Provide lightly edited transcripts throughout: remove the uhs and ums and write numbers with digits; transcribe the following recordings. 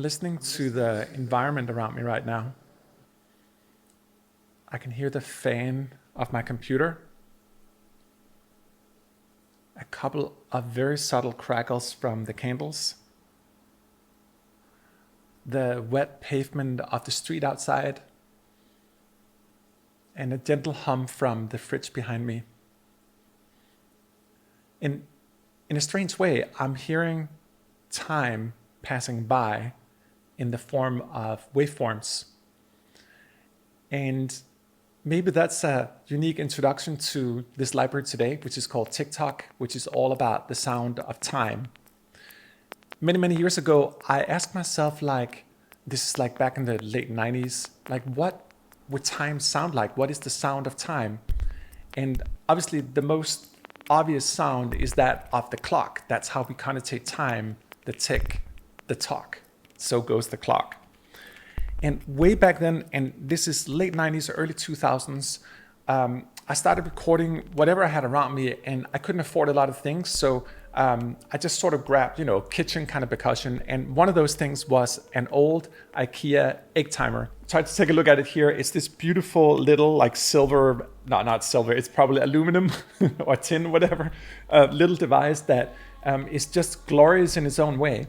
listening to the environment around me right now. I can hear the fan of my computer. A couple of very subtle crackles from the candles. The wet pavement of the street outside. And a gentle hum from the fridge behind me. In a strange way, I'm hearing time passing by in the form of waveforms. And maybe that's a unique introduction to this library today, which is called Tock, which is all about the sound of time. Many, many years ago, I asked myself, this is like back in the late 90s, what would time sound like? What is the sound of time? And obviously the most obvious sound is that of the clock. That's how we connotate time, the tick, the tock. So goes the clock. And way back then, and this is late 90s, early 2000s, I started recording whatever I had around me, and I couldn't afford a lot of things. So I just sort of grabbed, kitchen kind of percussion. And one of those things was an old IKEA egg timer. Try to take a look at it here. It's this beautiful little silver, not silver, it's probably aluminum or tin, whatever, little device that is just glorious in its own way.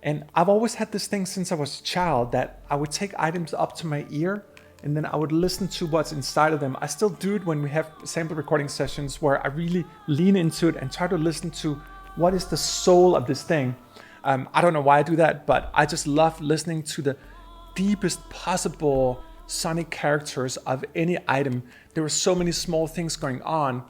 And I've always had this thing since I was a child that I would take items up to my ear and then I would listen to what's inside of them. I still do it when we have sample recording sessions where I really lean into it and try to listen to what is the soul of this thing. I don't know why I do that, but I just love listening to the deepest possible sonic characters of any item. There were so many small things going on.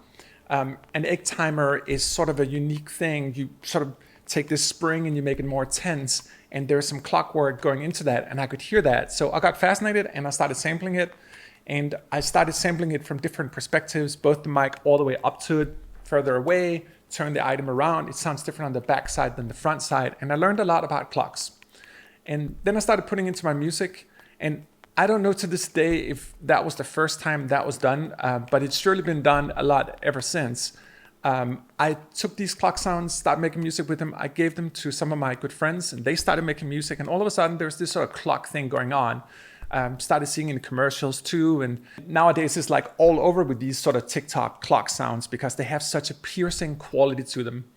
An egg timer is sort of a unique thing. You sort of take this spring and you make it more tense, and there's some clockwork going into that, and I could hear that. So I got fascinated and I started sampling it, and I started sampling it from different perspectives, both the mic all the way up to it, further away, turn the item around. It sounds different on the back side than the front side, and I learned a lot about clocks. And then I started putting into my music, and I don't know to this day if that was the first time that was done, but it's surely been done a lot ever since. I took these clock sounds, started making music with them. I gave them to some of my good friends, and they started making music. And all of a sudden, there's this sort of clock thing going on. Started seeing in commercials too. And nowadays, it's all over with these sort of TikTok clock sounds because they have such a piercing quality to them.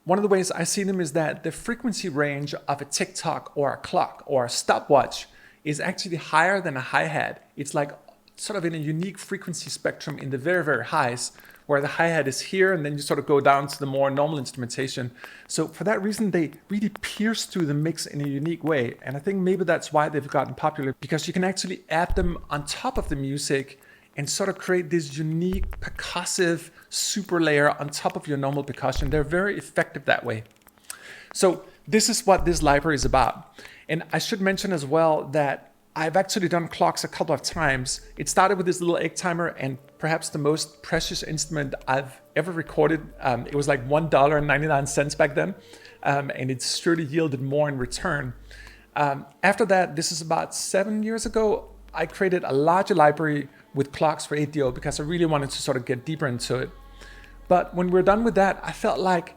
One of the ways I see them is that the frequency range of a TikTok or a clock or a stopwatch is actually higher than a hi-hat. It's sort of in a unique frequency spectrum in the very, very highs, where the hi-hat is here, and then you sort of go down to the more normal instrumentation. So for that reason, they really pierce through the mix in a unique way. And I think maybe that's why they've gotten popular, because you can actually add them on top of the music and sort of create this unique percussive super layer on top of your normal percussion. They're very effective that way. So this is what this library is about. And I should mention as well that I've actually done clocks a couple of times. It started with this little egg timer, and perhaps the most precious instrument I've ever recorded. It was like $1.99 back then, and it surely yielded more in return. After that, this is about 7 years ago, I created a larger library with clocks for ADO because I really wanted to sort of get deeper into it. But when we're done with that, I felt like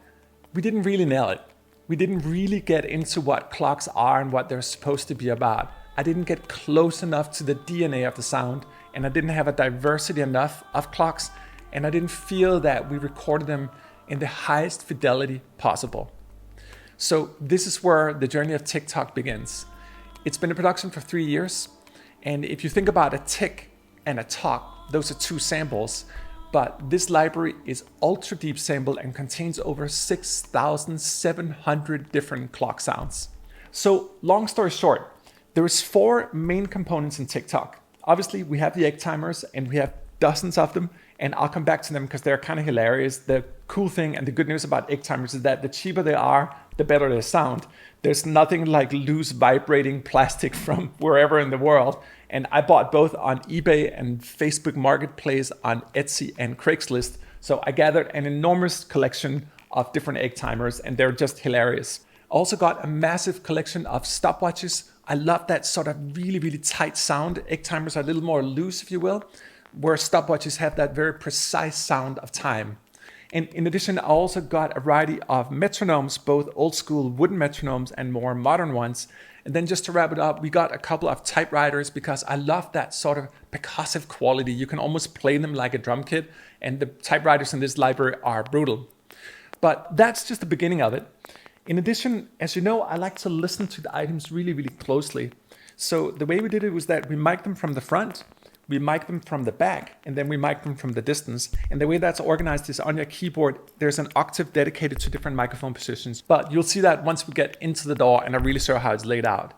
we didn't really nail it. We didn't really get into what clocks are and what they're supposed to be about. I didn't get close enough to the DNA of the sound, and I didn't have a diversity enough of clocks, and I didn't feel that we recorded them in the highest fidelity possible. So this is where the journey of Tock begins. It's been in production for 3 years, and if you think about a tick and a tock, those are two samples, but this library is ultra deep sampled and contains over 6,700 different clock sounds. So long story short, there is 4 main components in Tock. Obviously, we have the egg timers, and we have dozens of them, and I'll come back to them because they're kind of hilarious. The cool thing and the good news about egg timers is that the cheaper they are, the better they sound. There's nothing like loose vibrating plastic from wherever in the world. And I bought both on eBay and Facebook Marketplace, on Etsy and Craigslist. So I gathered an enormous collection of different egg timers, and they're just hilarious. I also got a massive collection of stopwatches. I love that sort of really, really tight sound. Egg timers are a little more loose, if you will, where stopwatches have that very precise sound of time. And in addition, I also got a variety of metronomes, both old school wooden metronomes and more modern ones. And then just to wrap it up, we got a couple of typewriters because I love that sort of percussive quality. You can almost play them like a drum kit, and the typewriters in this library are brutal. But that's just the beginning of it. In addition, as you know, I like to listen to the items really, really closely. So the way we did it was that we mic'd them from the front, we mic them from the back, and then we mic them from the distance. And the way that's organized is on your keyboard, there's an octave dedicated to different microphone positions. But you'll see that once we get into the DAW and I really show how it's laid out.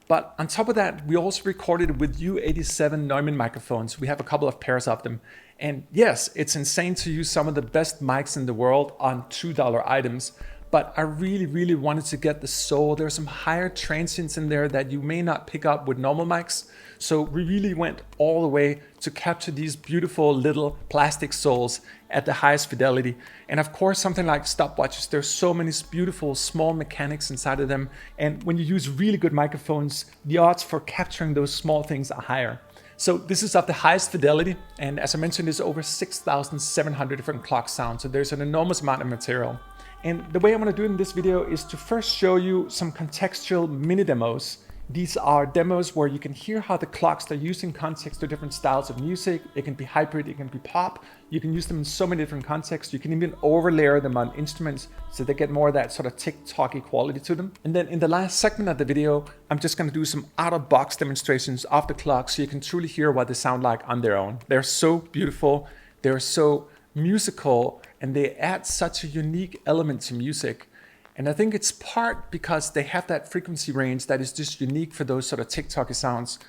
But on top of that, we also recorded with U87 Neumann microphones. We have a couple of pairs of them. And yes, it's insane to use some of the best mics in the world on $2 items. But I really, really wanted to get the soul. There's some higher transients in there that you may not pick up with normal mics. So we really went all the way to capture these beautiful little plastic souls at the highest fidelity. And of course, something like Stopwatches, there's so many beautiful small mechanics inside of them. And when you use really good microphones, the odds for capturing those small things are higher. So this is of the highest fidelity. And as I mentioned, there's over 6,700 different clock sounds. So there's an enormous amount of material. And the way I'm going to do it in this video is to first show you some contextual mini demos. These are demos where you can hear how the clocks are used in context to different styles of music. It can be hybrid, it can be pop. You can use them in so many different contexts. You can even overlay them on instruments so they get more of that sort of tick-tocky quality to them. And then in the last segment of the video, I'm just going to do some out-of-box demonstrations of the clocks so you can truly hear what they sound like on their own. They're so beautiful, they're so musical, and they add such a unique element to music. And I think it's part because they have that frequency range that is just unique for those sort of tick-tocky sounds.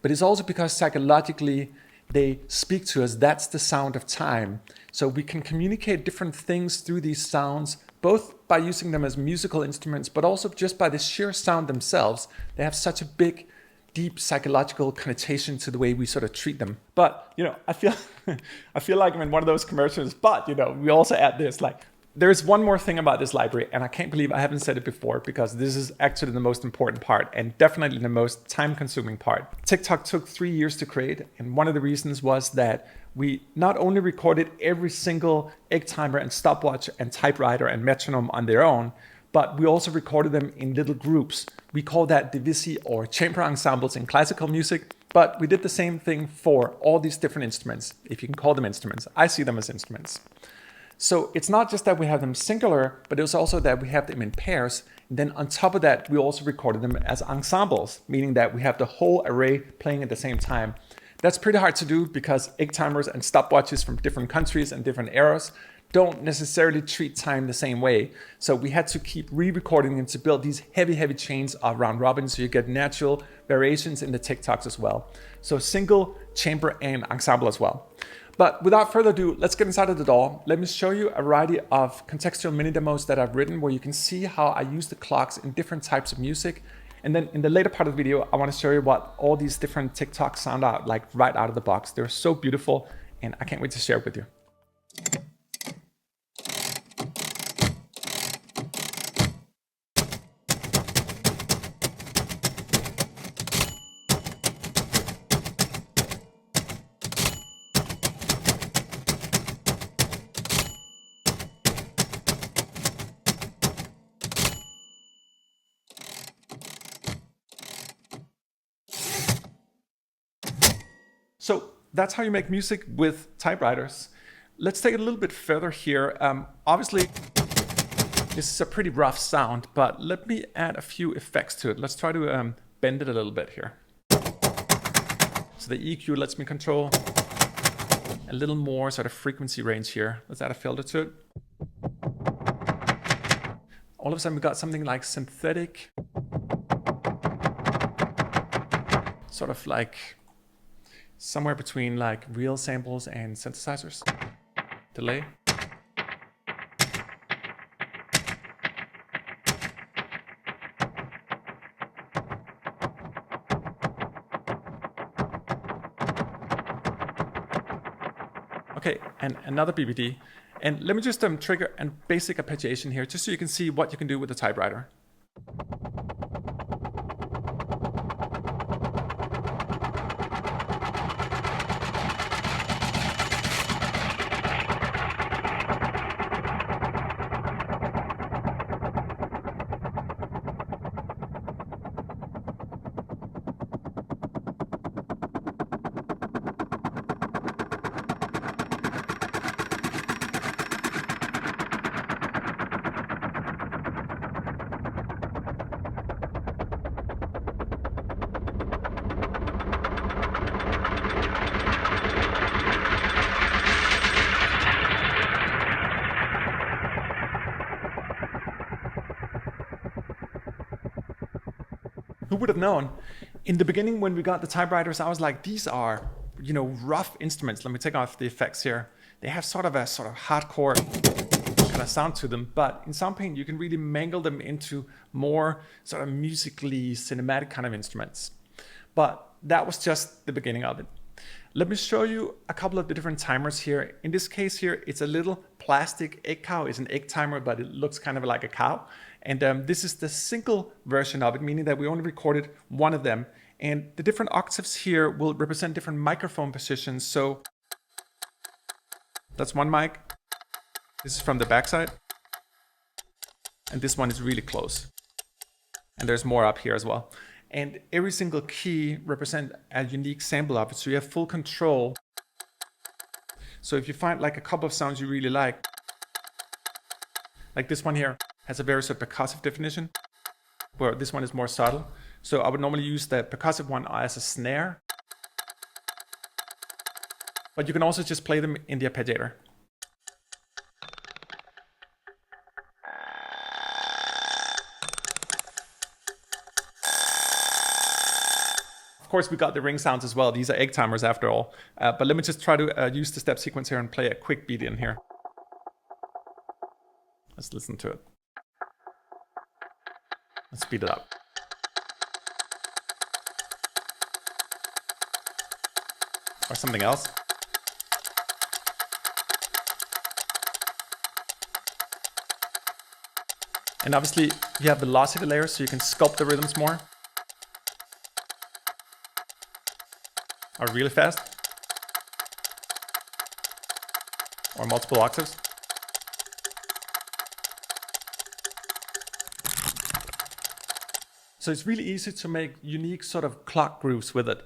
But it's also because psychologically they speak to us. That's the sound of time. So we can communicate different things through these sounds, both by using them as musical instruments, but also just by the sheer sound themselves. They have such a big, deep psychological connotation to the way we sort of treat them. But, you know, I feel like I'm in one of those commercials, but, you know, we also add this, like, there's one more thing about this library, and I can't believe I haven't said it before, because this is actually the most important part and definitely the most time-consuming part. TikTok took 3 years to create, and one of the reasons was that we not only recorded every single egg timer and stopwatch and typewriter and metronome on their own, but we also recorded them in little groups. We call that divisi or chamber ensembles in classical music, but we did the same thing for all these different instruments, if you can call them instruments. I see them as instruments. So it's not just that we have them singular, but it's also that we have them in pairs. And then on top of that, we also recorded them as ensembles, meaning that we have the whole array playing at the same time. That's pretty hard to do because egg timers and stopwatches from different countries and different eras don't necessarily treat time the same way. So we had to keep re-recording them to build these heavy, heavy chains of round robin so you get natural variations in the tick-tocks as well. So single, chamber, and ensemble as well. But without further ado, let's get inside of the DAW. Let me show you a variety of contextual mini demos that I've written where you can see how I use the clocks in different types of music. And then in the later part of the video, I want to show you what all these different tick-tocks sound out like right out of the box. They're so beautiful, and I can't wait to share it with you. So that's how you make music with typewriters. Let's take it a little bit further here. Obviously, this is a pretty rough sound, but let me add a few effects to it. Let's try to bend it a little bit here. So the EQ lets me control a little more sort of frequency range here. Let's add a filter to it. All of a sudden we got something like synthetic, sort of like somewhere between like real samples and synthesizers. Delay. Okay, and another BBD. And let me just trigger a basic arpeggiation here, just so you can see what you can do with the typewriter. Who would have known? In the beginning, when we got the typewriters, I was like, these are, rough instruments. Let me take off the effects here. They have sort of hardcore kind of sound to them, but in Soundpaint, you can really mangle them into more sort of musically cinematic kind of instruments. But that was just the beginning of it. Let me show you a couple of the different timers here. In this case here, it's a little plastic egg cow. It's an egg timer, but it looks kind of like a cow. And this is the single version of it, meaning that we only recorded one of them. And the different octaves here will represent different microphone positions. So that's one mic. This is from the backside. And this one is really close. And there's more up here as well. And every single key represents a unique sample of it. So you have full control. So if you find like a couple of sounds you really like this one here has a very sort of percussive definition, where this one is more subtle. So I would normally use the percussive one as a snare. But you can also just play them in the arpeggiator. Of course, we got the ring sounds as well. These are egg timers after all. But let me just try to use the step sequence here and play a quick beat in here. Let's listen to it. Let's speed it up. Or something else. And obviously, you have velocity layers, so you can sculpt the rhythms more. Or really fast. Or multiple octaves. So it's really easy to make unique sort of clock grooves with it.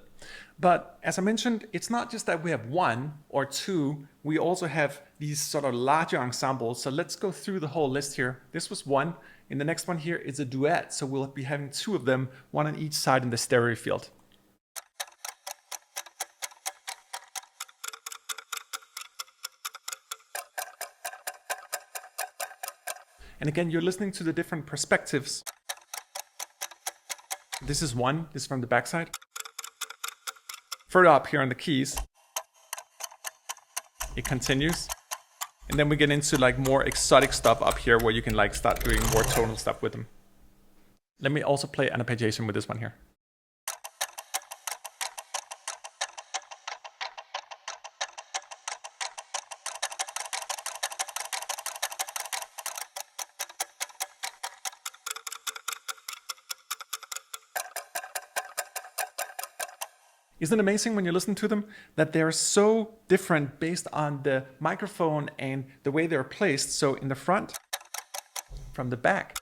But as I mentioned, it's not just that we have one or two, we also have these sort of larger ensembles. So let's go through the whole list here. This was one. In the next one here is a duet. So we'll be having two of them, one on each side in the stereo field. And again, you're listening to the different perspectives. This is one, this is from the backside. Further up here on the keys, it continues. And then we get into like more exotic stuff up here where you can like start doing more tonal stuff with them. Let me also play an arpeggiation with this one here. Isn't it amazing when you listen to them that they're so different based on the microphone and the way they're placed? So in the front, from the back.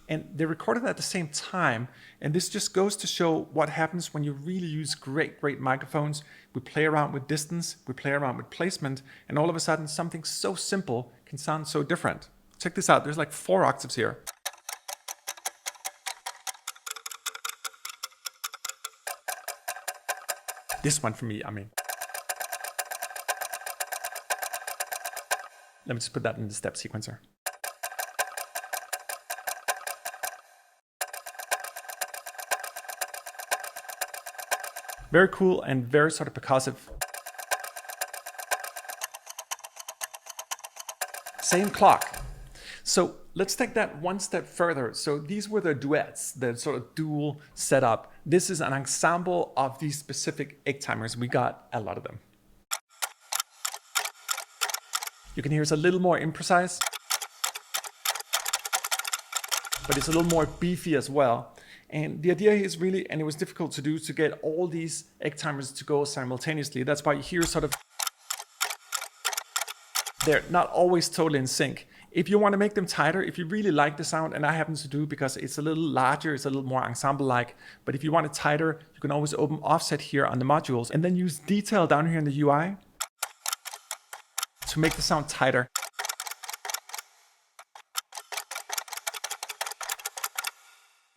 And they're recorded at the same time. And this just goes to show what happens when you really use great microphones. We play around with distance, we play around with placement, and all of a sudden something so simple can sound so different. Check this out, there's like 4 octaves here. This one for me, I mean. Let me just put that in the step sequencer. Very cool and very sort of percussive. Same clock. So let's take that one step further. So these were the duets, the sort of dual setup. This is an ensemble of these specific egg timers. We got a lot of them. You can hear it's a little more imprecise, but it's a little more beefy as well. And the idea is really, and it was difficult to do, to get all these egg timers to go simultaneously. That's why you hear sort of, they're not always totally in sync. If you want to make them tighter, if you really like the sound, and I happen to do because it's a little larger, it's a little more ensemble-like, but if you want it tighter, you can always open offset here on the modules and then use detail down here in the UI to make the sound tighter.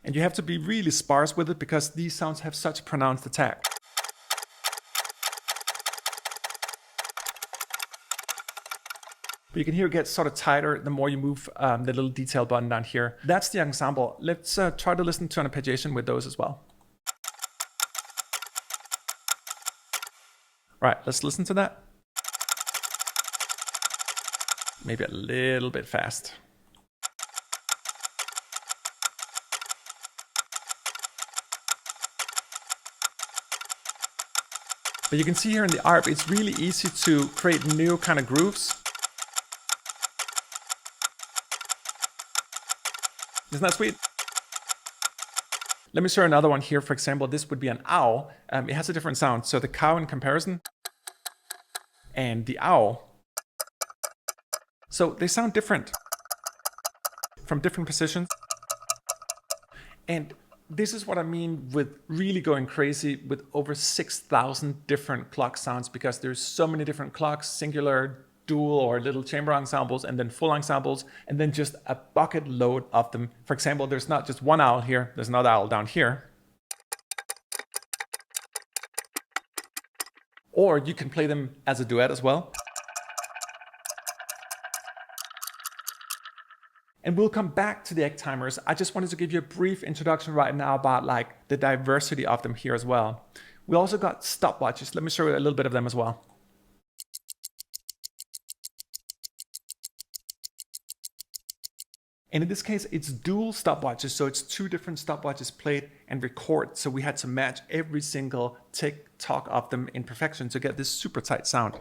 And you have to be really sparse with it because these sounds have such pronounced attack. But you can hear it gets sort of tighter the more you move the little detail button down here. That's the ensemble. Let's try to listen to an arpeggiation with those as well. Right, let's listen to that. Maybe a little bit fast. But you can see here in the ARP, it's really easy to create new kind of grooves. Isn't that sweet? Let me show another one here. For example, this would be an ow. It has a different sound. So the cow in comparison and the ow. So they sound different from different positions. And this is what I mean with really going crazy with over 6,000 different clock sounds, because there's so many different clocks, singular, dual or little chamber ensembles, and then full ensembles, and then just a bucket load of them. For example, there's not just one owl here, there's another owl down here. Or you can play them as a duet as well. And we'll come back to the egg timers. I just wanted to give you a brief introduction right now about like the diversity of them here as well. We also got stopwatches. Let me show you a little bit of them as well. And in this case, it's dual stopwatches. So it's two different stopwatches played and recorded. So we had to match every single tick, tock of them in perfection to get this super tight sound.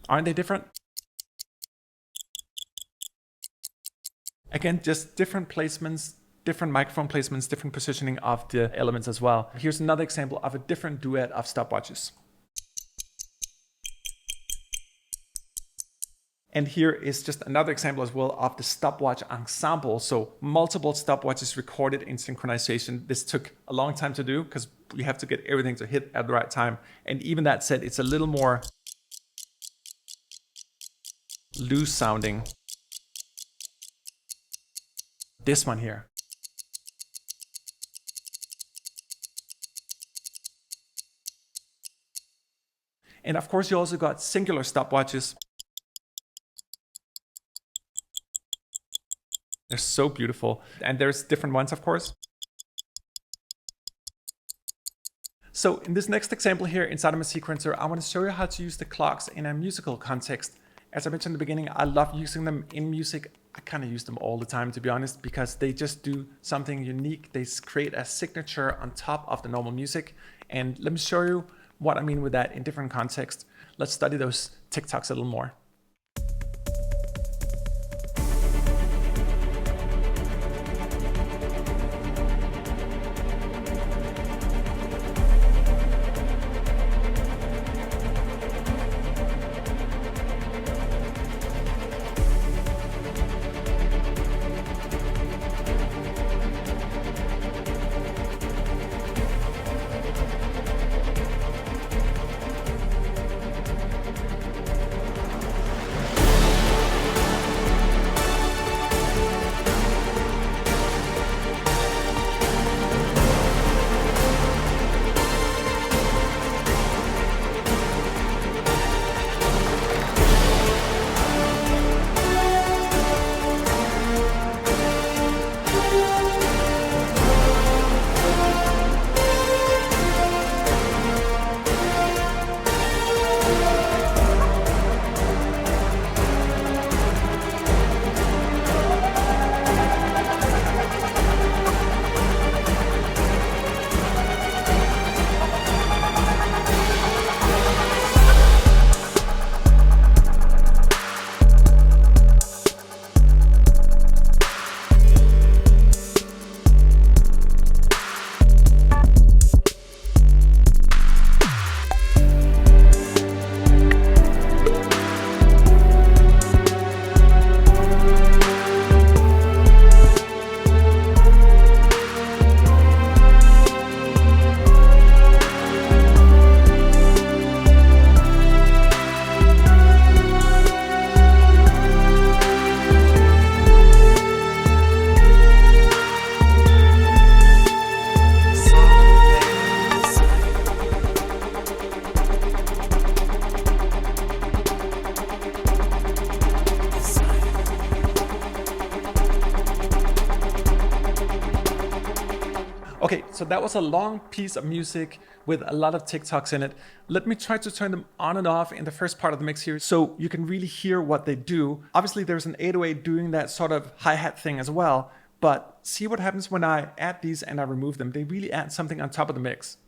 Aren't they different? Again, just different placements, different microphone placements, different positioning of the elements as well. Here's another example of a different duet of stopwatches. And here is just another example as well of the stopwatch ensemble. So multiple stopwatches recorded in synchronization. This took a long time to do because we have to get everything to hit at the right time. And even that said, it's a little more loose sounding. This one here. And of course, you also got singular stopwatches. They're so beautiful. And there's different ones, of course. So in this next example here inside of my sequencer, I want to show you how to use the clocks in a musical context. As I mentioned in the beginning, I love using them in music. I kind of use them all the time, to be honest, because they just do something unique. They create a signature on top of the normal music. And let me show you what I mean with that in different contexts. Let's study those tick-tocks a little more. Okay, so that was a long piece of music with a lot of tick-tocks in it. Let me try to turn them on and off in the first part of the mix here so you can really hear what they do. Obviously there's an 808 doing that sort of hi-hat thing as well, but see what happens when I add these and I remove them. They really add something on top of the mix.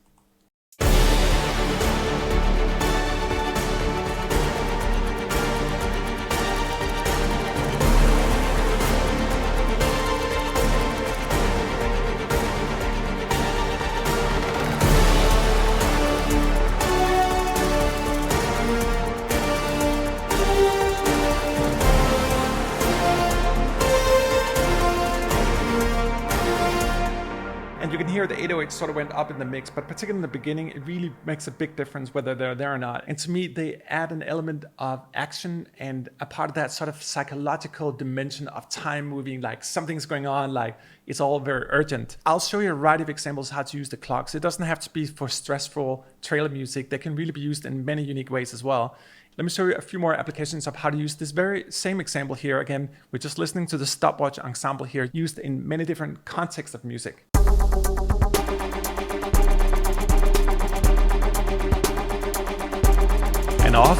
You can hear the 808 sort of went up in the mix, but particularly in the beginning, it really makes a big difference whether they're there or not. And to me, they add an element of action and a part of that sort of psychological dimension of time moving, like something's going on, like it's all very urgent. I'll show you a variety of examples how to use the clocks. It doesn't have to be for stressful trailer music. They can really be used in many unique ways as well. Let me show you a few more applications of how to use this very same example here. Again, we're just listening to the stopwatch ensemble here, used in many different contexts of music. And off.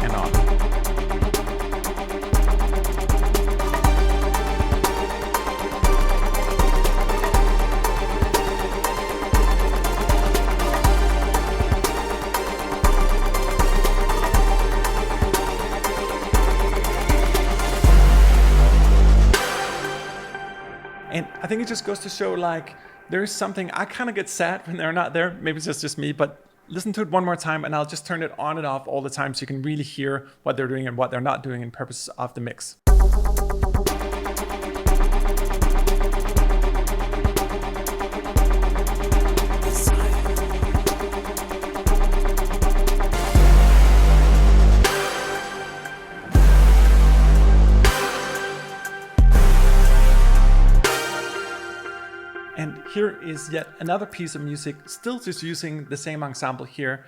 And on. And I think it just goes to show, like, there is something, I kind of get sad when they're not there. Maybe it's just me, but listen to it one more time and I'll just turn it on and off all the time so you can really hear what they're doing and what they're not doing in purposes of the mix. And here is yet another piece of music, still just using the same ensemble here.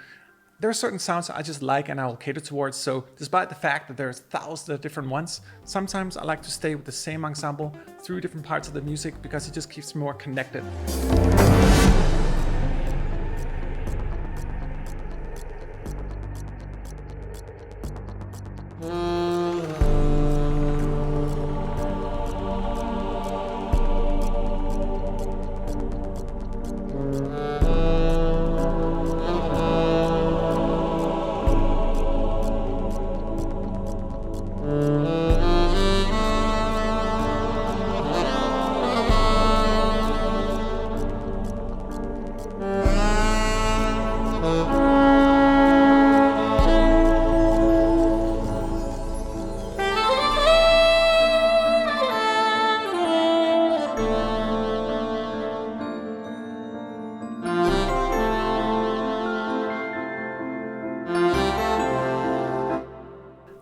There are certain sounds I just like and I will cater towards, so despite the fact that there's thousands of different ones, sometimes I like to stay with the same ensemble through different parts of the music because it just keeps me more connected.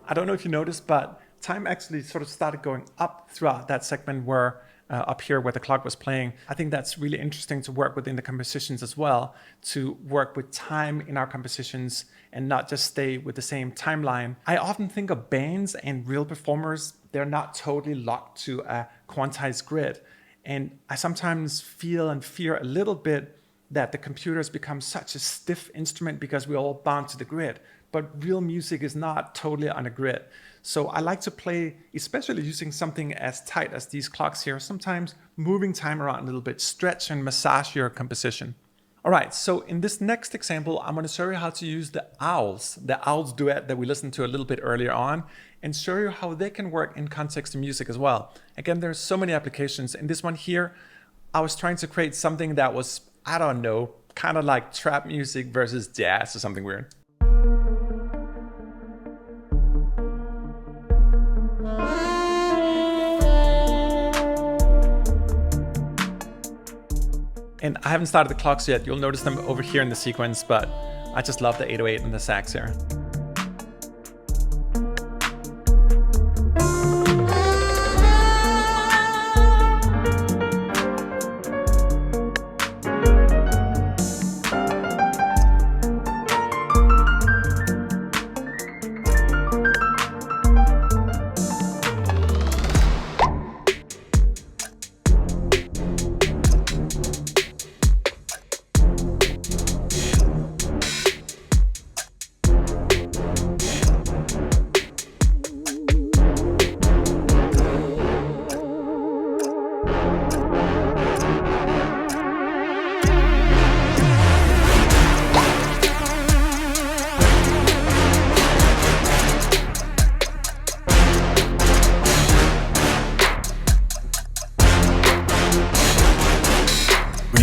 I don't know if you noticed, but time actually sort of started going up throughout that segment where up here where the clock was playing. I think that's really interesting to work within the compositions as well, to work with time in our compositions and not just stay with the same timeline. I often think of bands and real performers, they're not totally locked to a quantized grid. And I sometimes feel and fear a little bit that the computers become such a stiff instrument because we're all bound to the grid. But real music is not totally on a grid. So I like to play, especially using something as tight as these clocks here, sometimes moving time around a little bit, stretch and massage your composition. All right, so in this next example, I'm going to show you how to use the Owls duet that we listened to a little bit earlier on, and show you how they can work in context of music as well. Again, there's so many applications. In this one here, I was trying to create something that was, I don't know, kind of like trap music versus jazz or something weird. And I haven't started the clocks yet. You'll notice them over here in the sequence, but I just love the 808 and the sax here.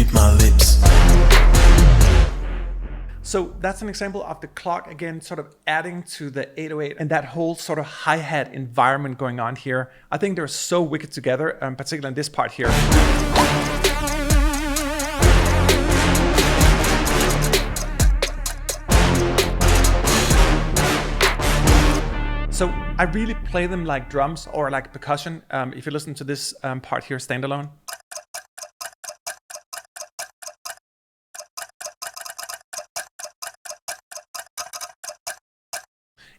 with my lips. So that's an example of the clock, again, sort of adding to the 808 and that whole sort of hi-hat environment going on here. I think they're so wicked together, particularly in this part here. So I really play them like drums or like percussion. If you listen to this part here, standalone.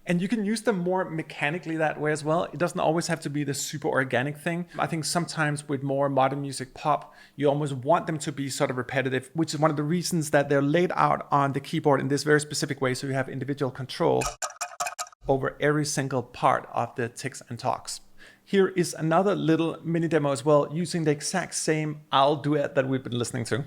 And you can use them more mechanically that way as well. It doesn't always have to be the super organic thing. I think sometimes with more modern music pop, you almost want them to be sort of repetitive, which is one of the reasons that they're laid out on the keyboard in this very specific way. So you have individual control over every single part of the ticks and tocks. Here is another little mini demo as well, using the exact same owl duet that we've been listening to.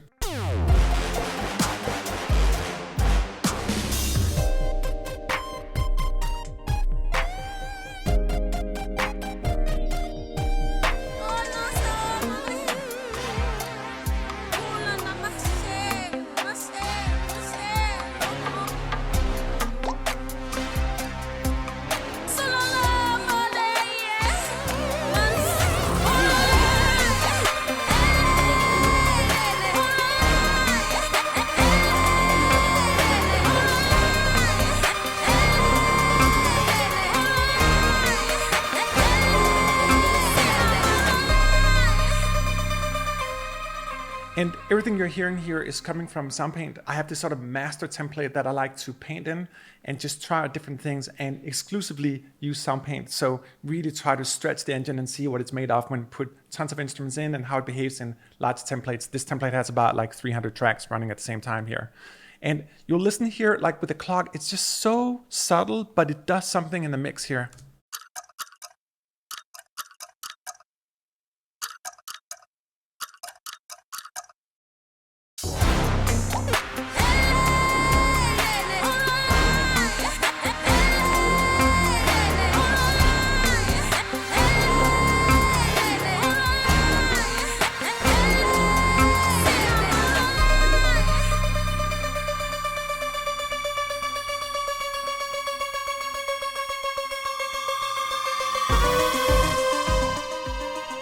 And everything you're hearing here is coming from Soundpaint. I have this sort of master template that I like to paint in and just try out different things and exclusively use Soundpaint. So really try to stretch the engine and see what it's made of when you put tons of instruments in and how it behaves in large templates. This template has about like 300 tracks running at the same time here. And you'll listen here, like with the clock, it's just so subtle, but it does something in the mix here.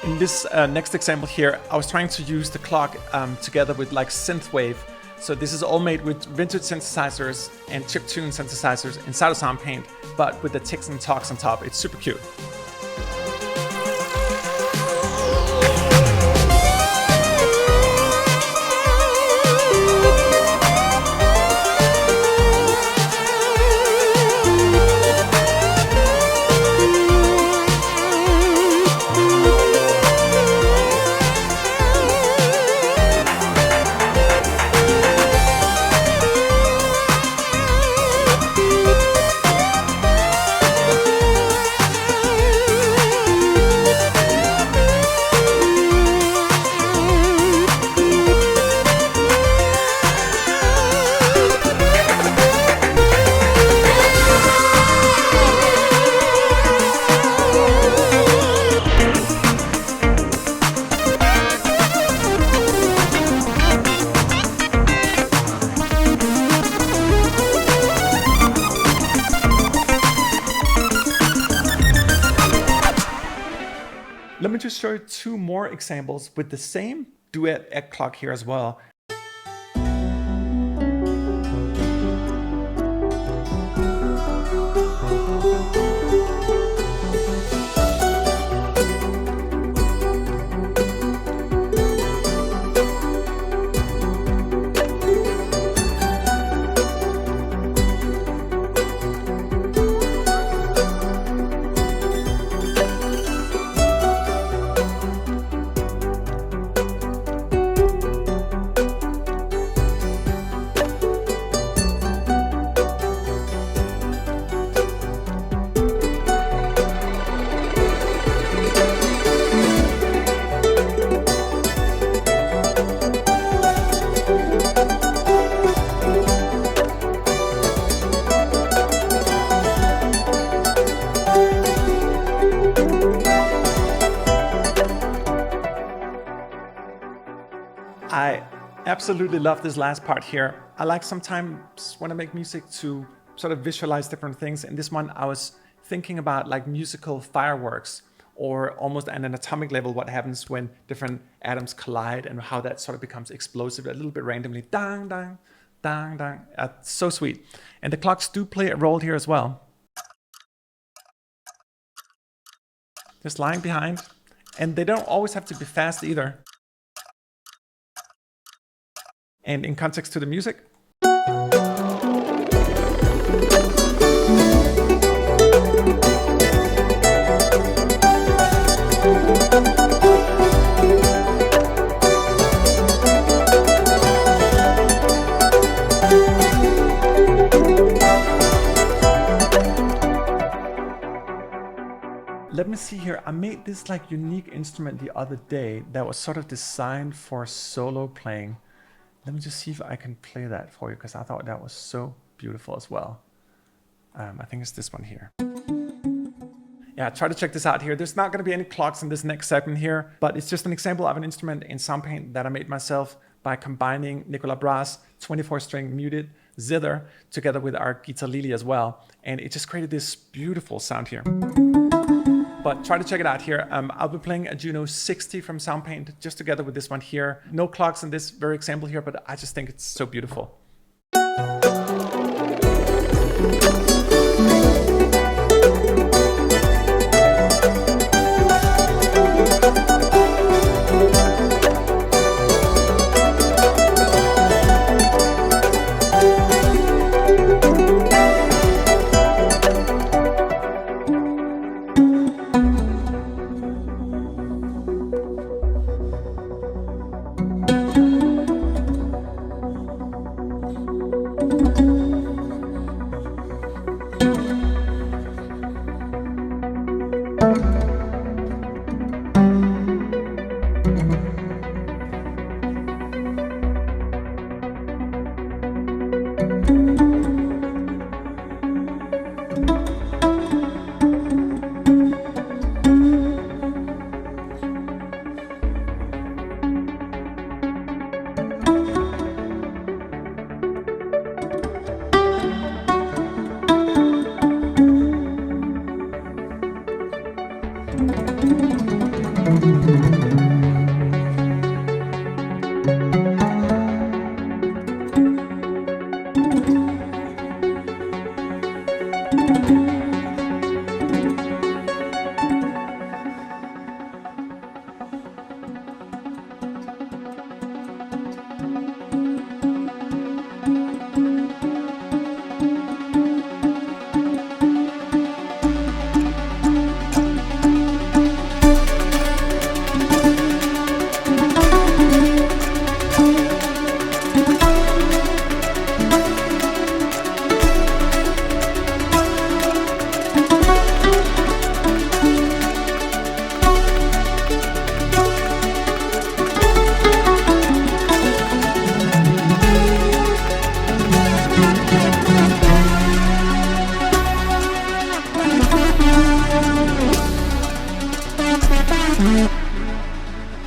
In this next example here, I was trying to use the clock together with like Synthwave. So this is all made with vintage synthesizers and chiptune synthesizers inside of Soundpaint, but with the ticks and tocks on top. It's super cute. Let me just show you two more examples with the same duet egg clock here as well. I Absolutely love this last part here. I like sometimes when I make music to sort of visualize different things. In this one, I was thinking about like musical fireworks, or almost at an atomic level, what happens when different atoms collide and how that sort of becomes explosive a little bit randomly. Dang, dang, dang, dang. So sweet. And the clocks do play a role here as well. Just lying behind. And they don't always have to be fast either. And in context to the music. Let me see here. I made this like unique instrument the other day that was sort of designed for solo playing. Let me just see if I can play that for you, because I thought that was so beautiful as well. I think it's this one here. Yeah, try to check this out here. There's not going to be any clocks in this next segment here, but it's just an example of an instrument in Soundpaint that I made myself by combining Nicolas Bra's 24-string muted zither together with our guitar Lili as well. And it just created this beautiful sound here. But try to check it out here. I'll be playing a Juno 60 from Soundpaint just together with this one here. No clocks in this very example here, but I just think it's so beautiful.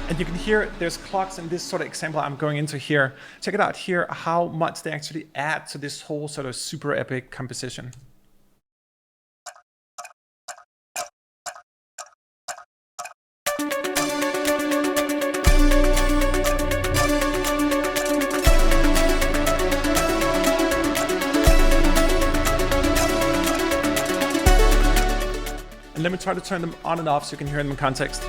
And you can hear there's clocks in this sort of example I'm going into here. Check it out here, how much they actually add to this whole sort of super epic composition. And let me try to turn them on and off so you can hear them in context.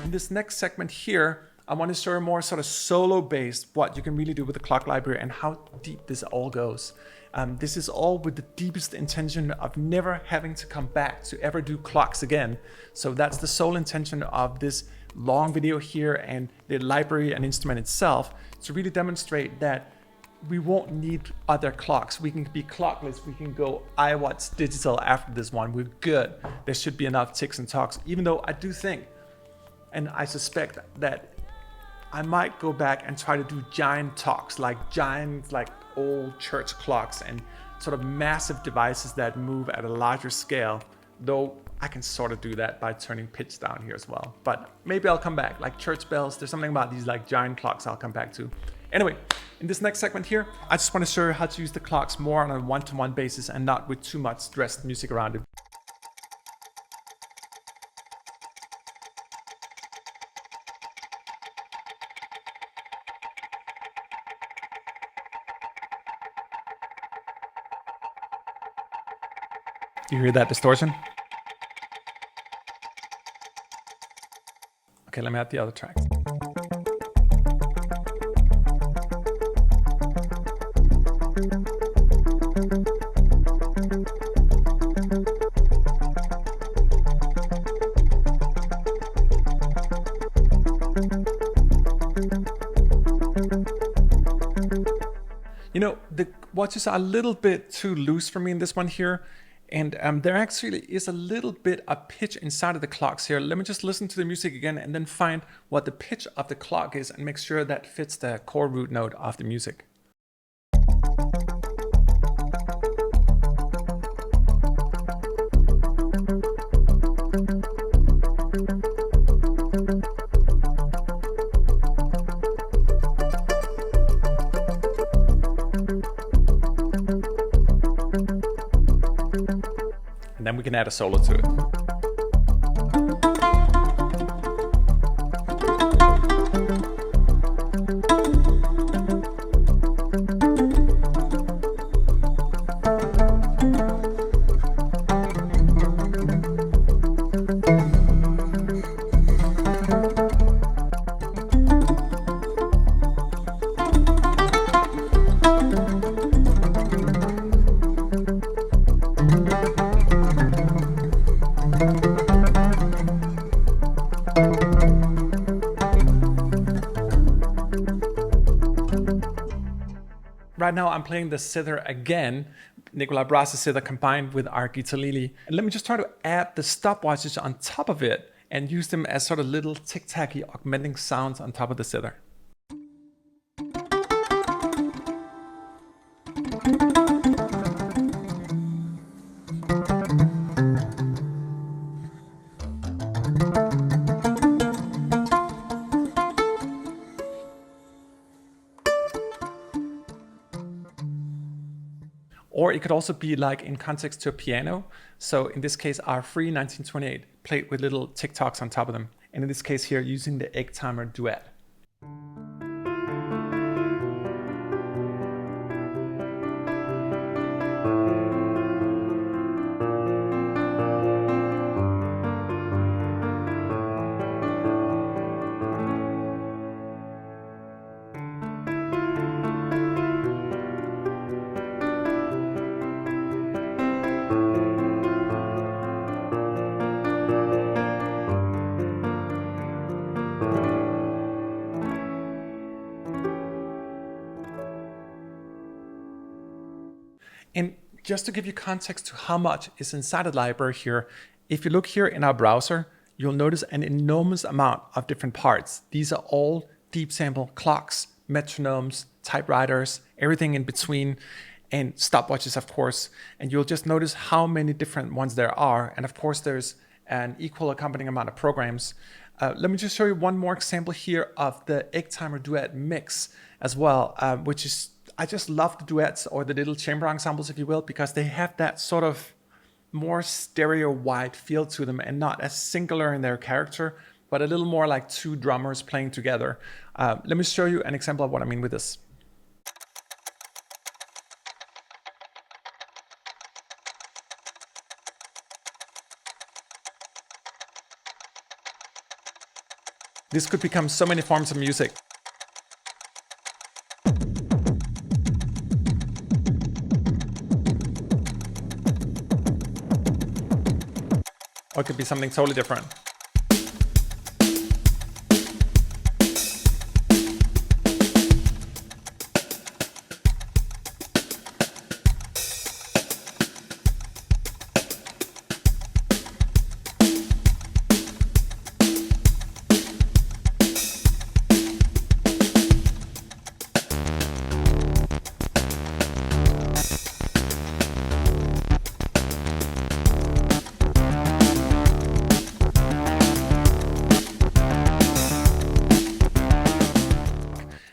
In this next segment here, I want to show you more sort of solo based what you can really do with the clock library and how deep this all goes. This is all with the deepest intention of never having to come back to ever do clocks again. So that's the sole intention of this long video here and the library and instrument itself, to really demonstrate that we won't need other clocks. We can be clockless. We can go iWatch digital after this one. We're good. There should be enough ticks and tocks, even though I do think, and I suspect that I might go back and try to do giant tocks, like old church clocks and sort of massive devices that move at a larger scale, though I can sort of do that by turning pitch down here as well. But maybe I'll come back, like church bells. There's something about these like giant clocks I'll come back to. Anyway, in this next segment here, I just want to show you how to use the clocks more on a one-to-one basis and not with too much stressed music around it. You hear that distortion? Okay, let me add the other tracks. You know, the watches are a little bit too loose for me in this one here. And there actually is a little bit of pitch inside of the clocks here. Let me just listen to the music again and then find what the pitch of the clock is and make sure that fits the core root note of the music. And then we can add a solo to it. Right now I'm playing the zither again, Nicolas Brass's zither combined with our guitarlili. And let me just try to add the stopwatches on top of it and use them as sort of little tic-tacky augmenting sounds on top of the zither. Or it could also be like in context to a piano. So in this case, our free 1928 played with little tick-tocks on top of them. And in this case here, using the egg timer duet. And just to give you context to how much is inside the library here, if you look here in our browser, you'll notice an enormous amount of different parts. These are all deep sample clocks, metronomes, typewriters, everything in between, and stopwatches, of course. And you'll just notice how many different ones there are. And of course, there's an equal accompanying amount of programs. Let me just show you one more example here of the egg timer duet mix as well, which is, I just love the duets or the little chamber ensembles, if you will, because they have that sort of more stereo-wide feel to them and not as singular in their character, but a little more like two drummers playing together. Let me show you an example of what I mean with this. This could become so many forms of music. Or it could be something totally different.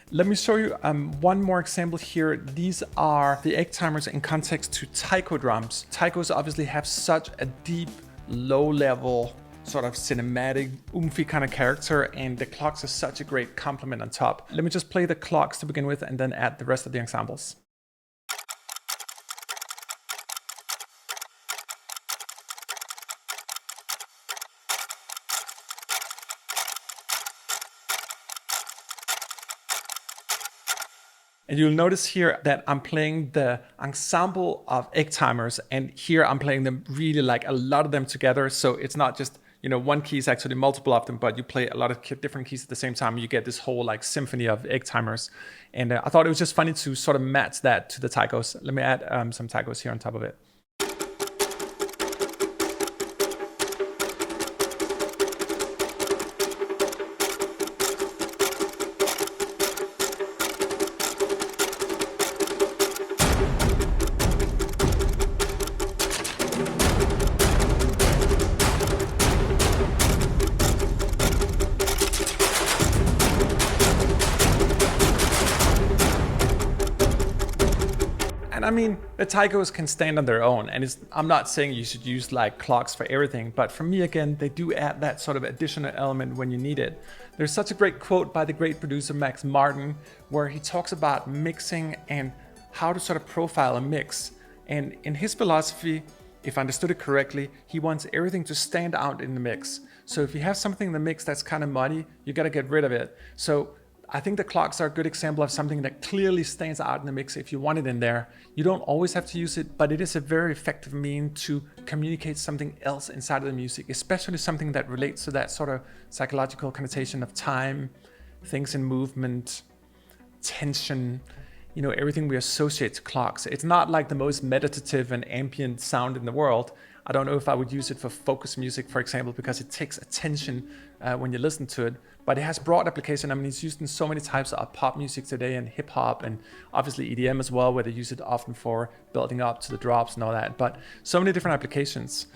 Let me show you one more example here. These are the egg timers in context to taiko drums. Taikos obviously have such a deep, low-level, sort of cinematic, oomphy kind of character, and the clocks are such a great complement on top. Let me just play the clocks to begin with and then add the rest of the ensembles. And you'll notice here that I'm playing the ensemble of egg timers, and here I'm playing them really like a lot of them together. So it's not just, you know, one key is actually multiple of them, but you play a lot of different keys at the same time. You get this whole like symphony of egg timers. And I thought it was just funny to sort of match that to the taikos. Let me add some taikos here on top of it. And I mean, the taikos can stand on their own, and I'm not saying you should use like clocks for everything, but for me, again, they do add that sort of additional element when you need it. There's such a great quote by the great producer Max Martin, where he talks about mixing and how to sort of profile a mix. And in his philosophy, if I understood it correctly, he wants everything to stand out in the mix. So if you have something in the mix that's kind of muddy, you got to get rid of it. So I think the clocks are a good example of something that clearly stands out in the mix if you want it in there. You don't always have to use it, but it is a very effective means to communicate something else inside of the music, especially something that relates to that sort of psychological connotation of time, things in movement, tension, you know, everything we associate to clocks. It's not like the most meditative and ambient sound in the world. I don't know if I would use it for focus music, for example, because it takes attention when you listen to it, but it has broad application. I mean, it's used in so many types of pop music today, and hip hop, and obviously EDM as well, where they use it often for building up to the drops and all that, but so many different applications.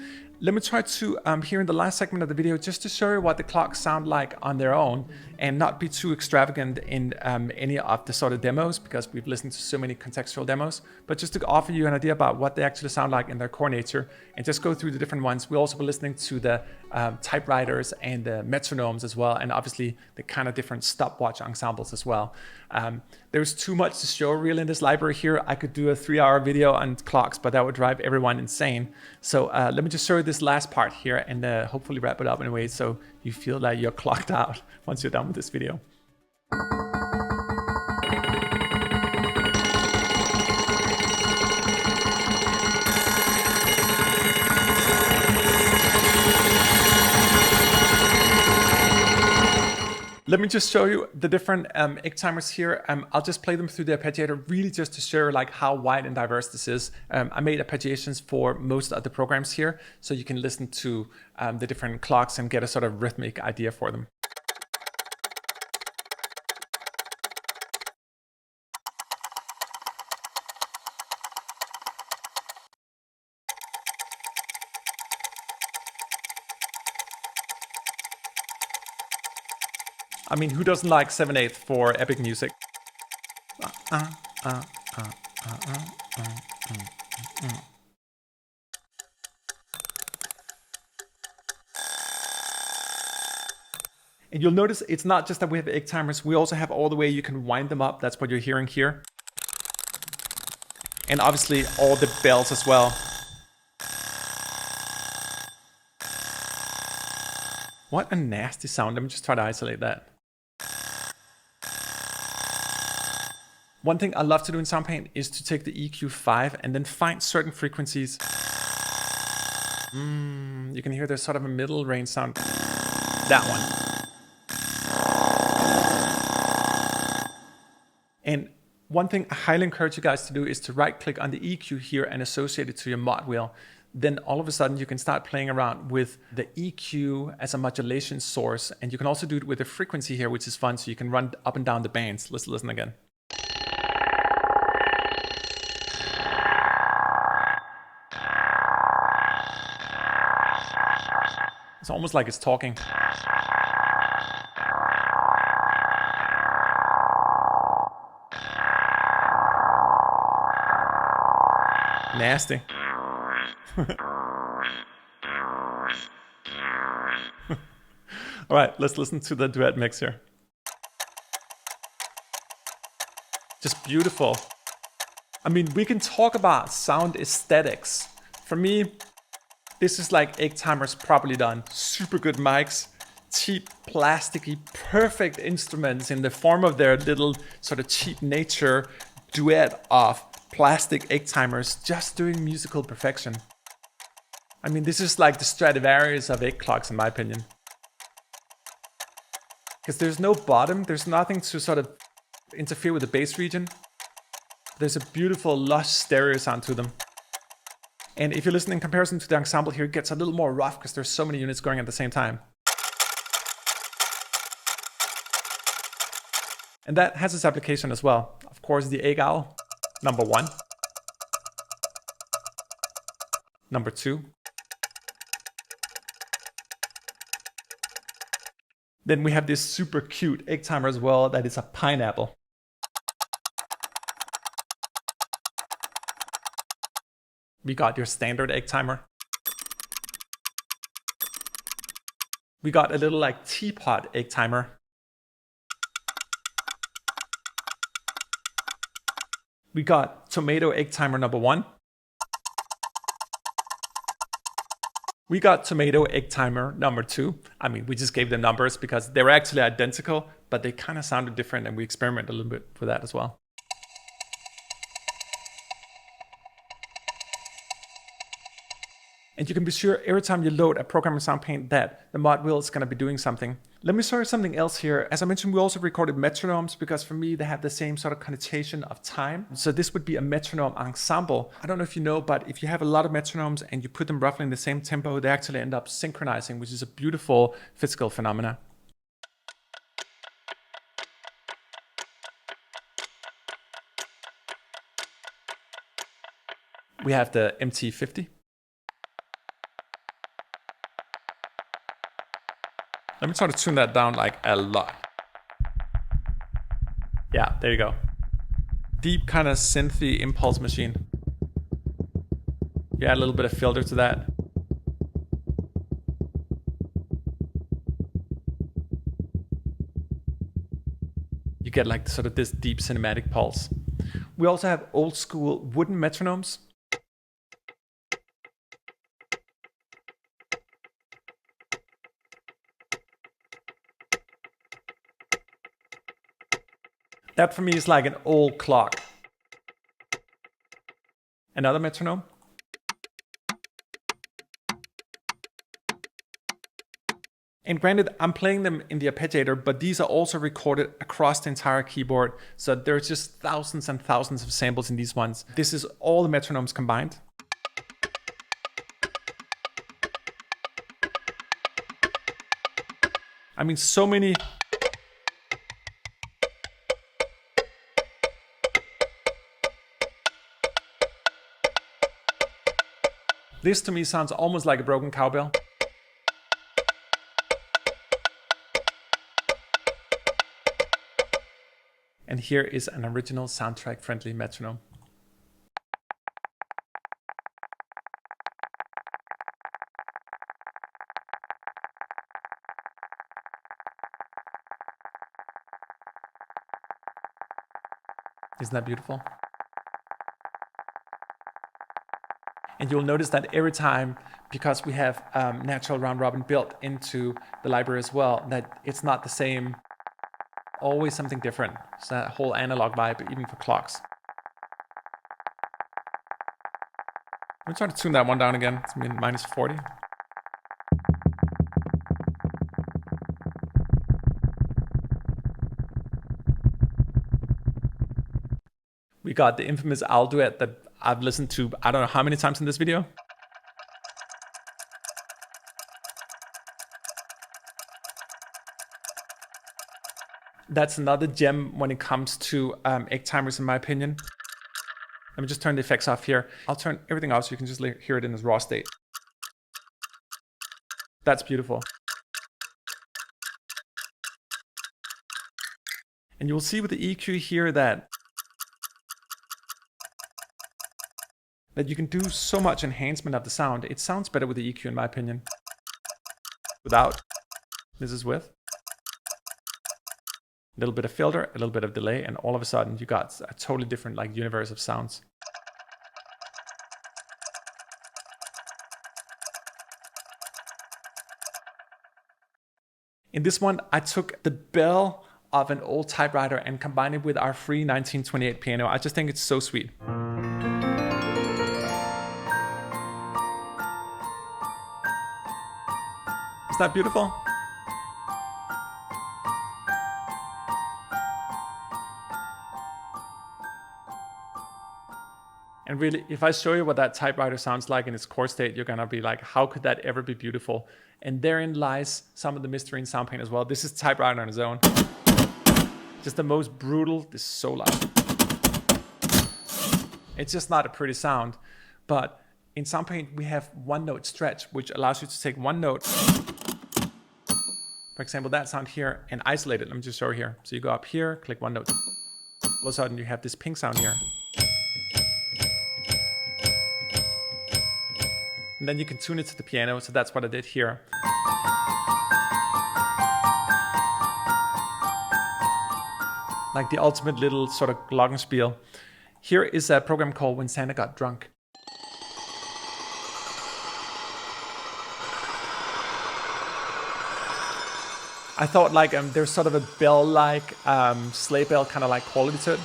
Let me try to, here in the last segment of the video, just to show you what the clocks sound like on their own and not be too extravagant in any of the sort of demos, because we've listened to so many contextual demos, but just to offer you an idea about what they actually sound like in their core nature and just go through the different ones. We'll also be listening to the Typewriters and the Metronomes as well, and obviously the kind of different stopwatch ensembles as well. There's too much to show really in this library here. I could do a 3-hour video on clocks, but that would drive everyone insane. So let me just show you this last part here and hopefully wrap it up in a way so you feel like you're clocked out once you're done with this video. Let me just show you the different egg timers here. I'll just play them through the arpeggiator, really just to show like how wide and diverse this is. I made arpeggiations for most of the programs here, so you can listen to the different clocks and get a sort of rhythmic idea for them. I mean, who doesn't like 7/8 for epic music? And you'll notice it's not just that we have egg timers, we also have all the way you can wind them up. That's what you're hearing here. And obviously all the bells as well. What a nasty sound. Let me just try to isolate that. One thing I love to do in Soundpaint is to take the EQ5 and then find certain frequencies. You can hear there's sort of a middle range sound. That one. And one thing I highly encourage you guys to do is to right click on the EQ here and associate it to your mod wheel. Then all of a sudden you can start playing around with the EQ as a modulation source. And you can also do it with the frequency here, which is fun. So you can run up and down the bands. Let's listen again. It's almost like it's talking. Nasty. All right, let's listen to the duet mix here. Just beautiful. I mean, we can talk about sound aesthetics. For me, this is like egg timers properly done. Super good mics, cheap, plasticky, perfect instruments in the form of their little sort of cheap nature, duet of plastic egg timers, just doing musical perfection. I mean, this is like the Stradivarius of egg clocks in my opinion. Because there's no bottom, there's nothing to sort of interfere with the bass region. There's a beautiful lush stereo sound to them. And if you listen in comparison to the Ensemble here, it gets a little more rough because there's so many units going at the same time. And that has its application as well. Of course, the egg owl, number 1. Number 2. Then we have this super cute egg timer as well, that is a pineapple. We got your standard egg timer. We got a little like teapot egg timer. We got tomato egg timer number 1. We got tomato egg timer number 2. I mean, we just gave them numbers because they were actually identical, but they kind of sounded different, and we experimented a little bit with that as well. And you can be sure every time you load a program in Soundpaint that the mod wheel is going to be doing something. Let me show you something else here. As I mentioned, we also recorded metronomes because for me, they have the same sort of connotation of time. So this would be a metronome ensemble. I don't know if you know, but if you have a lot of metronomes and you put them roughly in the same tempo, they actually end up synchronizing, which is a beautiful physical phenomena. We have the MT50. Let me try to tune that down like a lot. Yeah, there you go. Deep kind of synthy impulse machine. You add a little bit of filter to that. You get like sort of this deep cinematic pulse. We also have old school wooden metronomes. That for me is like an old clock. Another metronome. And granted, I'm playing them in the arpeggiator, but these are also recorded across the entire keyboard. So there's just thousands and thousands of samples in these ones. This is all the metronomes combined. I mean, so many. This to me sounds almost like a broken cowbell. And here is an original soundtrack-friendly metronome. Isn't that beautiful? And you'll notice that every time, because we have natural round robin built into the library as well, that it's not the same, always something different. It's that whole analog vibe, even for clocks. I'm trying to tune that one down again. It's minus 40. We got the infamous owl duet that I've listened to I don't know how many times in this video. That's another gem when it comes to egg timers, in my opinion. Let me just turn the effects off here. I'll turn everything off so you can just hear it in its raw state. That's beautiful. And you'll see with the EQ here that you can do so much enhancement of the sound. It sounds better with the EQ, in my opinion. Without, this is with. A little bit of filter, a little bit of delay, and all of a sudden you got a totally different like universe of sounds. In this one, I took the bell of an old typewriter and combined it with our free 1928 piano. I just think it's so sweet. Isn't that beautiful? And really, if I show you what that typewriter sounds like in its core state, you're gonna be like, how could that ever be beautiful? And therein lies some of the mystery in Soundpaint as well. This is typewriter on its own. Just the most brutal, this is so loud. It's just not a pretty sound. But in Soundpaint, we have one note stretch, which allows you to take one note, for example, that sound here, and isolate it. Let me just show you here. So you go up here, click one note. All of a sudden you have this pink sound here. And then you can tune it to the piano, so that's what I did here. Like the ultimate little sort of glockenspiel. Here is a program called When Santa Got Drunk. I thought like there's sort of a bell-like, sleigh bell kind of like quality to it.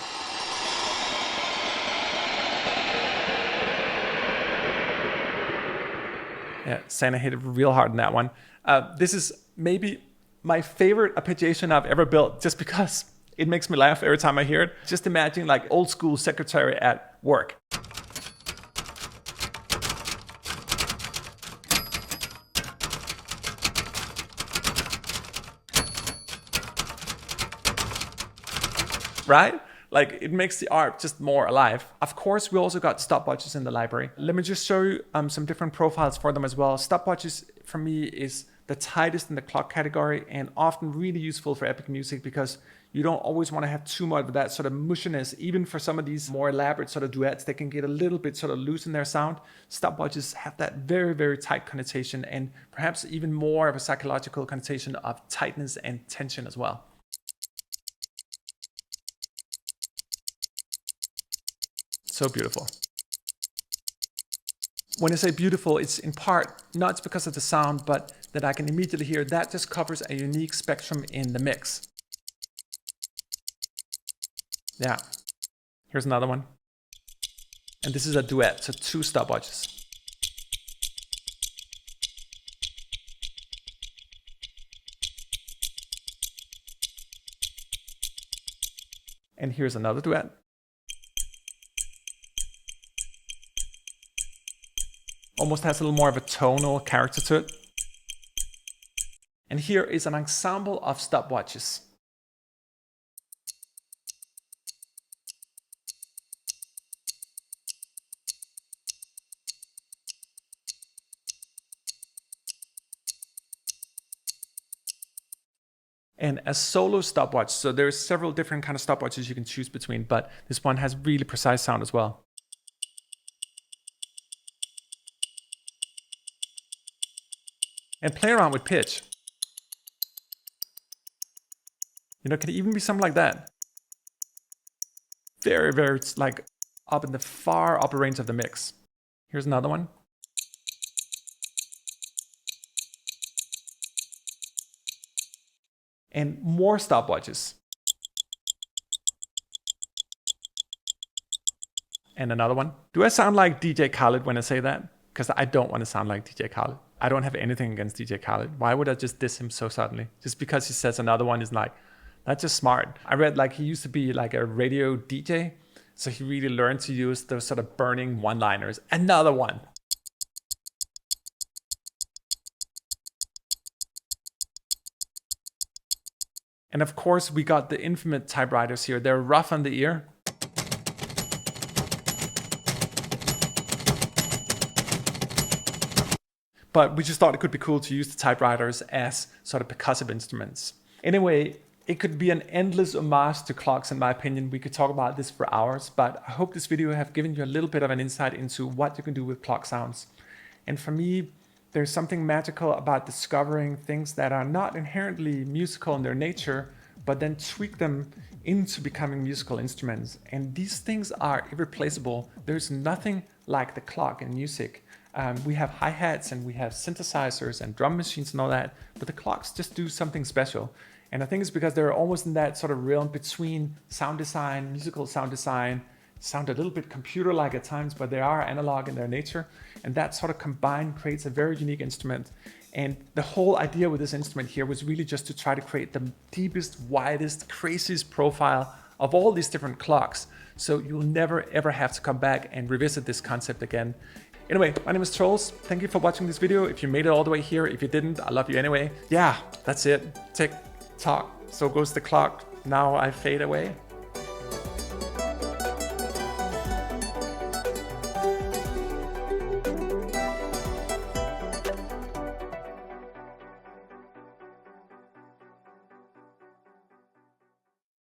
Yeah, Santa hit it real hard in that one. This is maybe my favorite arpeggiation I've ever built, just because it makes me laugh every time I hear it. Just imagine like old school secretary at work. Right? Like it makes the art just more alive. Of course, we also got stopwatches in the library. Let me just show you some different profiles for them as well. Stopwatches for me is the tightest in the clock category and often really useful for epic music because you don't always want to have too much of that sort of mushiness. Even for some of these more elaborate sort of duets, they can get a little bit sort of loose in their sound. Stopwatches have that very, very tight connotation and perhaps even more of a psychological connotation of tightness and tension as well. So beautiful. When I say beautiful, it's in part not because of the sound, but that I can immediately hear that just covers a unique spectrum in the mix. Yeah, here's another one. And this is a duet, so 2 stopwatches. And here's another duet. Almost has a little more of a tonal character to it. And here is an ensemble of stopwatches. And a solo stopwatch, so there's several different kind of stopwatches you can choose between, but this one has really precise sound as well. And play around with pitch. You know, it can even be something like that. Very, very like up in the far upper range of the mix. Here's another one. And more stopwatches. And another one. Do I sound like DJ Khaled when I say that? Because I don't want to sound like DJ Khaled. I don't have anything against DJ Khaled. Why would I just diss him so suddenly? Just because he says another one is like, that's just smart. I read like he used to be like a radio DJ. So he really learned to use those sort of burning one-liners. Another one. And of course, we got the infamous typewriters here. They're rough on the ear. But we just thought it could be cool to use the typewriters as sort of percussive instruments. Anyway, it could be an endless homage to clocks, in my opinion. We could talk about this for hours, but I hope this video have given you a little bit of an insight into what you can do with clock sounds. And for me, there's something magical about discovering things that are not inherently musical in their nature, but then tweak them into becoming musical instruments. And these things are irreplaceable. There's nothing like the clock in music. We have hi-hats and we have synthesizers and drum machines and all that, but the clocks just do something special. And I think it's because they're almost in that sort of realm between sound design, musical sound design, sound a little bit computer-like at times, but they are analog in their nature. And that sort of combined creates a very unique instrument. And the whole idea with this instrument here was really just to try to create the deepest, widest, craziest profile of all these different clocks. So you'll never ever have to come back and revisit this concept again. Anyway, my name is Trolls. Thank you for watching this video. If you made it all the way here, if you didn't, I love you anyway. Yeah, that's it. Tick, tock, so goes the clock. Now I fade away.